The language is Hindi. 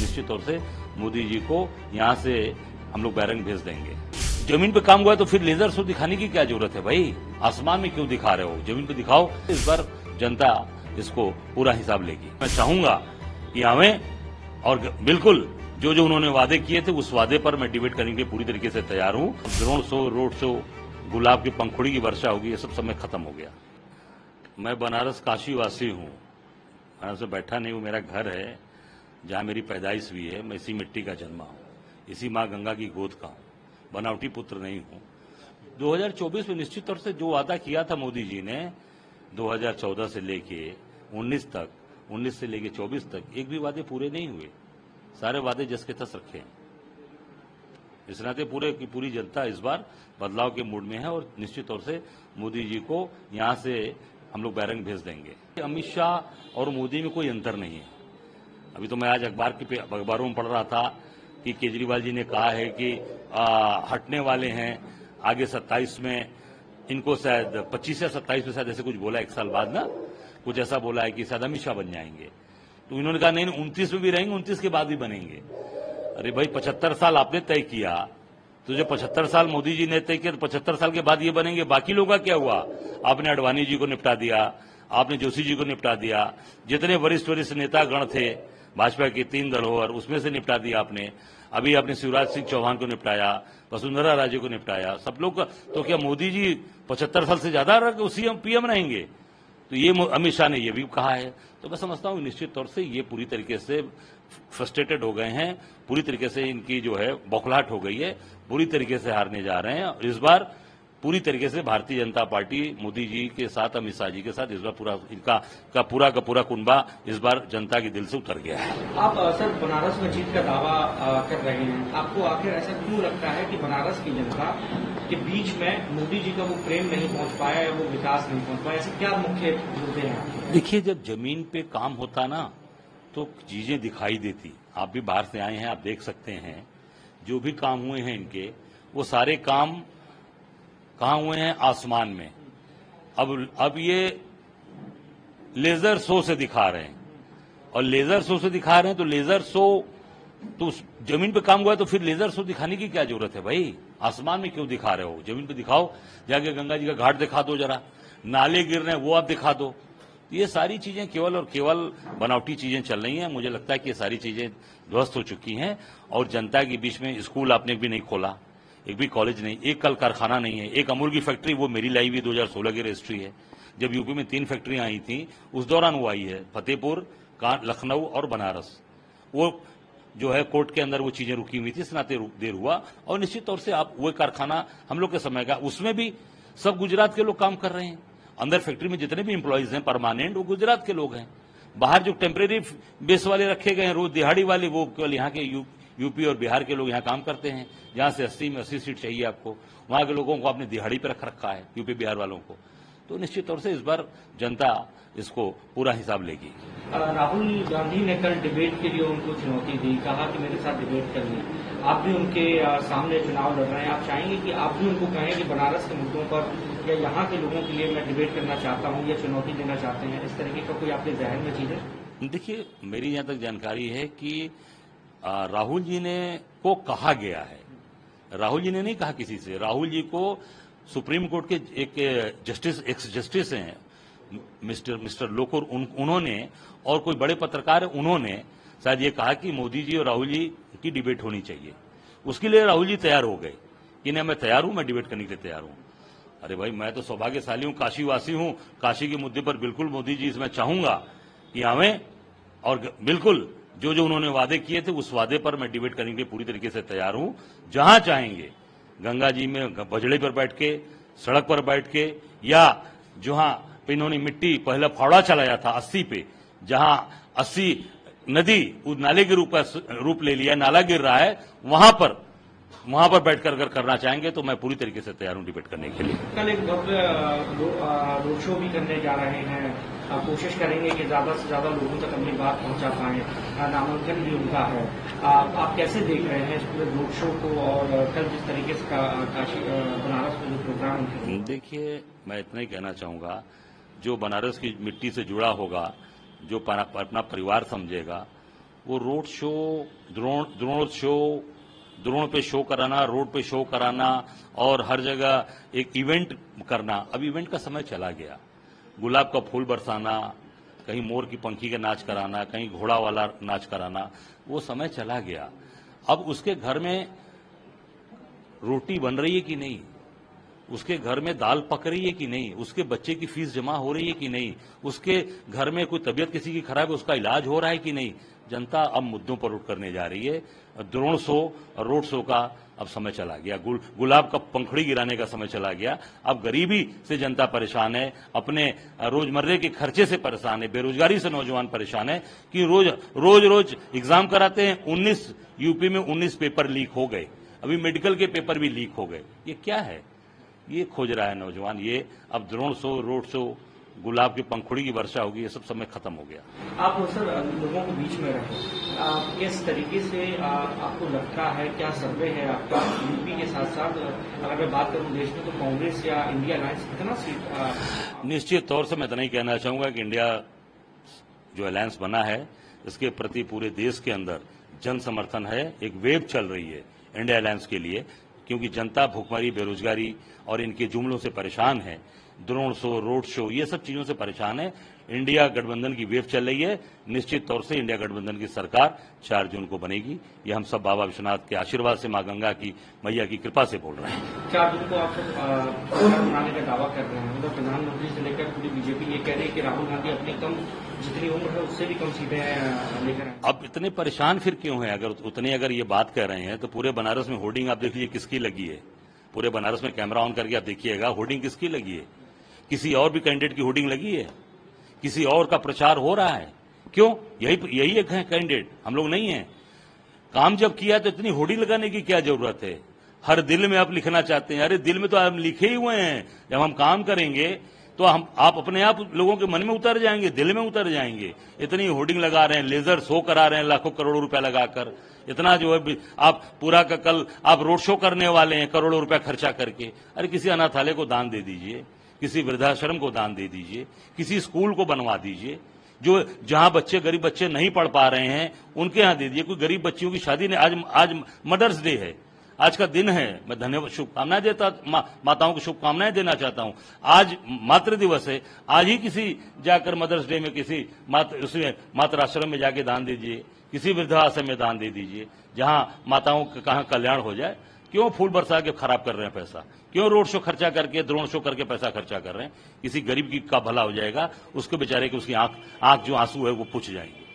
निश्चित तौर से मोदी जी को यहाँ से हम लोग बैरंग भेज देंगे। जमीन पे काम हुआ है तो फिर लेजर शो दिखाने की क्या जरूरत है भाई? आसमान में क्यों दिखा रहे हो? जमीन पे दिखाओ। इस बार जनता इसको पूरा हिसाब लेगी। मैं चाहूंगा कि हमें और बिल्कुल जो जो उन्होंने वादे किए थे उस वादे पर मैं डिबेट करने के लिए पूरी तरीके से तैयार हूं। ड्रोन शो, रोड शो, गुलाब की पंखुड़ी की वर्षा होगी, ये सब समय खत्म हो गया। मैं बनारस काशी वासी हूं, बनारस से बैठा नहीं हूं। मेरा घर है जहां मेरी पैदाइश हुई है। मैं इसी मिट्टी का जन्मा हूं, इसी मां गंगा की गोद का हूं, बनावटी पुत्र नहीं हूं। 2024 में निश्चित तौर से जो वादा किया था मोदी जी ने 2014 से लेके 19 तक, 19 से लेके 24 तक, एक भी वादे पूरे नहीं हुए। सारे वादे जस के तस रखे हैं। इस नाते पूरे की पूरी जनता इस बार बदलाव के मूड में है और निश्चित तौर से मोदी जी को यहां से हम लोग बैरंग भेज देंगे। अमित शाह और मोदी में कोई अंतर नहीं है। अभी तो मैं आज अखबारों में पढ़ रहा था कि केजरीवाल जी ने कहा है कि हटने वाले हैं आगे 27 में, इनको शायद 25 या 27 में शायद ऐसे कुछ बोला, एक साल बाद ना कुछ ऐसा बोला है कि शायद अमित शाह बन जाएंगे। तो इन्होंने कहा नहीं 29 में भी रहेंगे, 29 के बाद भी बनेंगे। अरे भाई 75 साल आपने तय किया, तो जो 75 साल मोदी जी ने तय किया तो 75 साल के बाद ये बनेंगे। बाकी लोगों का क्या हुआ? आपने अडवाणी जी को निपटा दिया, आपने जोशी जी को निपटा दिया, जितने वरिष्ठ नेता गण थे भाजपा के 3 दल और उसमें से निपटा दिया आपने। अभी आपने शिवराज सिंह चौहान को निपटाया, वसुंधरा राजे को निपटाया। सब लोग तो क्या मोदी जी 75 साल से ज्यादा सीएम पीएम रहेंगे? तो ये अमित शाह ने ये भी कहा है। तो मैं समझता हूं निश्चित तौर से ये पूरी तरीके से फ्रस्ट्रेटेड हो गए हैं, पूरी तरीके से इनकी जो है बौखलाहट हो गई है, पूरी तरीके से हारने जा रहे हैं। इस बार पूरी तरीके से भारतीय जनता पार्टी मोदी जी के साथ, अमित शाह जी के साथ इस बार पूरा इनका पूरा कुनबा इस बार जनता के दिल से उतर गया है। आप सर बनारस में जीत का दावा कर रहे हैं, आपको आखिर ऐसा क्यों लगता है कि बनारस की जनता के बीच में मोदी जी का वो प्रेम नहीं पहुंच पाया या वो विकास नहीं पहुंच पाया? ऐसे क्या मुख्य मुद्दे हैं? देखिए, जब जमीन पे काम होता ना तो चीजें दिखाई देती। आप भी बाहर से आए हैं, आप देख सकते हैं जो भी काम हुए हैं इनके, वो सारे काम कहां हुए हैं? आसमान में। अब ये लेजर शो से दिखा रहे हैं, और लेजर शो से दिखा रहे हैं तो लेजर शो तो जमीन पे काम हुआ है तो फिर लेजर शो दिखाने की क्या जरूरत है भाई? आसमान में क्यों दिखा रहे हो? जमीन पे दिखाओ। जाके गंगा जी का घाट दिखा दो, जरा नाले गिर रहे हैं वो आप दिखा दो। ये सारी चीजें केवल और केवल बनावटी चीजें चल रही हैं। मुझे लगता है कि ये सारी चीजें ध्वस्त हो चुकी हैं। और जनता के बीच में स्कूल आपने भी नहीं खोला, एक भी कॉलेज नहीं, एक कल कारखाना नहीं है। एक अमूल की फैक्ट्री वो मेरी लाई हुई 2016 की रजिस्ट्री है। जब यूपी में 3 फैक्ट्रियां आई थी उस दौरान वो आई है, फतेहपुर, लखनऊ और बनारस। वो जो है कोर्ट के अंदर वो चीजें रुकी हुई थी, इस नाते देर हुआ। और निश्चित तौर से आप वो कारखाना हम लोग के समय का, उसमें भी सब गुजरात के लोग काम कर रहे हैं। अंदर फैक्ट्री में जितने भी एम्प्लॉइज हैं परमानेंट, वो गुजरात के लोग हैं। बाहर जो टेम्परेरी बेस वाले रखे गए हैं, रोज दिहाड़ी वाले, वो केवल यहाँ के यूपी और बिहार के लोग यहाँ काम करते हैं। जहां से 80 में 80 सीट चाहिए आपको, वहां के लोगों को आपने दिहाड़ी पर रख रखा है, यूपी बिहार वालों को। तो निश्चित तौर से इस बार जनता इसको पूरा हिसाब लेगी। राहुल गांधी ने कल डिबेट के लिए उनको चुनौती दी, कहा कि मेरे साथ डिबेट करनी। आप भी उनके सामने चुनाव लड़ रहे हैं, आप चाहेंगे कि आप भी उनको कहें कि बनारस के मुद्दों पर या यहाँ के लोगों के लिए मैं डिबेट करना चाहता हूँ या चुनौती देना चाहते हैं? इस तरीके का कोई आपके जहन में चीज है? देखिए, मेरी जहां तक जानकारी है कि राहुल जी ने को कहा गया है। राहुल जी ने नहीं कहा किसी से। राहुल जी को सुप्रीम कोर्ट के एक एक्स जस्टिस हैं मिस्टर लोकुर, उन्होंने और कोई बड़े पत्रकार है, उन्होंने शायद ये कहा कि मोदी जी और राहुल जी की डिबेट होनी चाहिए। उसके लिए राहुल जी तैयार हो गए कि नहीं, मैं तैयार हूं, मैं डिबेट करने के लिए तैयार हूं। अरे भाई, मैं तो सौभाग्यशाली हूं, काशी वासी हूं। काशी के मुद्दे पर बिल्कुल मोदी जी, इसमें चाहूंगा कि हमें और बिल्कुल जो जो उन्होंने वादे किए थे उस वादे पर मैं डिबेट करने के लिए पूरी तरीके से तैयार हूं। जहां चाहेंगे, गंगा जी में बजड़े पर बैठ के, सड़क पर बैठ के, या जहां पे इन्होंने मिट्टी पहला फावड़ा चलाया था 80 पे, जहां 80 नदी उस नाले के रूप ले लिया, नाला गिर रहा है, वहां पर बैठकर अगर करना चाहेंगे तो मैं पूरी तरीके से तैयार हूं डिबेट करने के लिए। कल एक रोड शो भी करने जा रहे हैं, कोशिश करेंगे कि ज्यादा से ज्यादा लोगों तक अपनी बात पहुंचा पाएं, नामांकन भी उनका है। आप कैसे देख रहे हैं इस पूरे रोड शो को और कल जिस तरीके से काशी बनारस में जो प्रोग्राम है? देखिए, मैं इतना ही कहना चाहूंगा, जो बनारस की मिट्टी से जुड़ा होगा, जो अपना परिवार समझेगा, वो रोड शो, द्रोण पे शो कराना, रोड पे शो कराना और हर जगह एक इवेंट करना, अब इवेंट का समय चला गया। गुलाब का फूल बरसाना, कहीं मोर की पंखी का नाच कराना, कहीं घोड़ा वाला नाच कराना, वो समय चला गया। अब उसके घर में रोटी बन रही है कि नहीं, उसके घर में दाल पक रही है कि नहीं, उसके बच्चे की फीस जमा हो रही है कि नहीं, उसके घर में कोई तबीयत किसी की खराब है उसका इलाज हो रहा है कि नहीं, जनता अब मुद्दों पर उठ करने जा रही है। द्रोण शो और रोड शो का अब समय चला गया, गुलाब का पंखुड़ी गिराने का समय चला गया। अब गरीबी से जनता परेशान है, अपने रोजमर्रे के खर्चे से परेशान है, बेरोजगारी से नौजवान परेशान है कि रोज एग्जाम कराते हैं। 19 यूपी में 19 पेपर लीक हो गए, अभी मेडिकल के पेपर भी लीक हो गए। ये क्या है? ये खोज रहा है नौजवान। ये अब द्रोण शो, रोड शो, गुलाब की पंखुड़ी की वर्षा होगी, ये सब समय खत्म हो गया। आप सर लोगों के बीच में रहे, किस तरीके से आपको लगता है, क्या सर्वे है आपका यूपी के साथ साथ अगर मैं बात करूं देश में, तो कांग्रेस या इंडिया अलायंस कितना सीट? निश्चित तौर से मैं इतना ही कहना चाहूंगा कि इंडिया जो अलायंस बना है इसके प्रति पूरे देश के अंदर जन समर्थन है। एक वेव चल रही है इंडिया अलायंस के लिए, क्योंकि जनता भूखमरी, बेरोजगारी और इनके जुमलों से परेशान है। द्रोण शो, रोड शो, ये सब चीजों से परेशान है। इंडिया गठबंधन की वेव चल रही है। निश्चित तौर से इंडिया गठबंधन की सरकार 4 जून को बनेगी। ये हम सब बाबा विश्वनाथ के आशीर्वाद से, मां गंगा की मैया की कृपा से बोल रहे हैं। 4 जून को आप सरकार बनाने का दावा कर रहे हैं, मतलब प्रधानमंत्री से लेकर पूरी बीजेपी ये कह रही है कि राहुल गांधी अपनी कम जितनी उम्र है उससे भी कम सीटें लेकर आए। अब इतने परेशान फिर क्यों हैं? अगर ये बात कह रहे हैं तो पूरे बनारस में होर्डिंग आप देख लीजिए किसकी लगी है। पूरे बनारस में कैमरा ऑन करके आप देखिएगा, होर्डिंग किसकी लगी है? किसी और भी कैंडिडेट की होर्डिंग लगी है? किसी और का प्रचार हो रहा है? क्यों? यही एक है कैंडिडेट, हम लोग नहीं है। काम जब किया तो इतनी होर्डिंग लगाने की क्या जरूरत है? हर दिल में आप लिखना चाहते हैं, अरे दिल में तो आप लिखे ही हुए हैं। जब हम काम करेंगे तो आप अपने आप लोगों के मन में उतर जाएंगे, दिल में उतर जाएंगे। इतनी होर्डिंग लगा रहे हैं, लेजर शो करा रहे हैं लाखों करोड़ों रुपया लगाकर, इतना जो है आप पूरा का कल आप रोड शो करने वाले हैं करोड़ों रुपया खर्चा करके। अरे किसी अनाथालय को दान दे दीजिए, किसी वृद्धाश्रम को दान दे दीजिए, किसी स्कूल को बनवा दीजिए, जो जहां गरीब बच्चे नहीं पढ़ पा रहे हैं उनके यहां दे दीजिए। कोई गरीब बच्चियों की शादी नहीं, आज मदर्स डे है, आज का दिन है। मैं धन्यवाद, शुभकामनाएं देता, माताओं को शुभकामनाएं देना चाहता हूं। आज मातृ दिवस है, आज ही किसी जाकर मदर्स डे में किसी मातृ आश्रम में जाके दान दीजिए, किसी वृद्धाश्रम में दान दे दीजिए, जहां माताओं का कहां कल्याण हो जाए। क्यों फूल बरसा के खराब कर रहे हैं पैसा? क्यों रोड शो खर्चा करके, द्रोण शो करके पैसा खर्चा कर रहे हैं? किसी गरीब का भला हो जाएगा, उसके बेचारे की उसकी आंख जो आंसू है वो पुछ जाएंगे।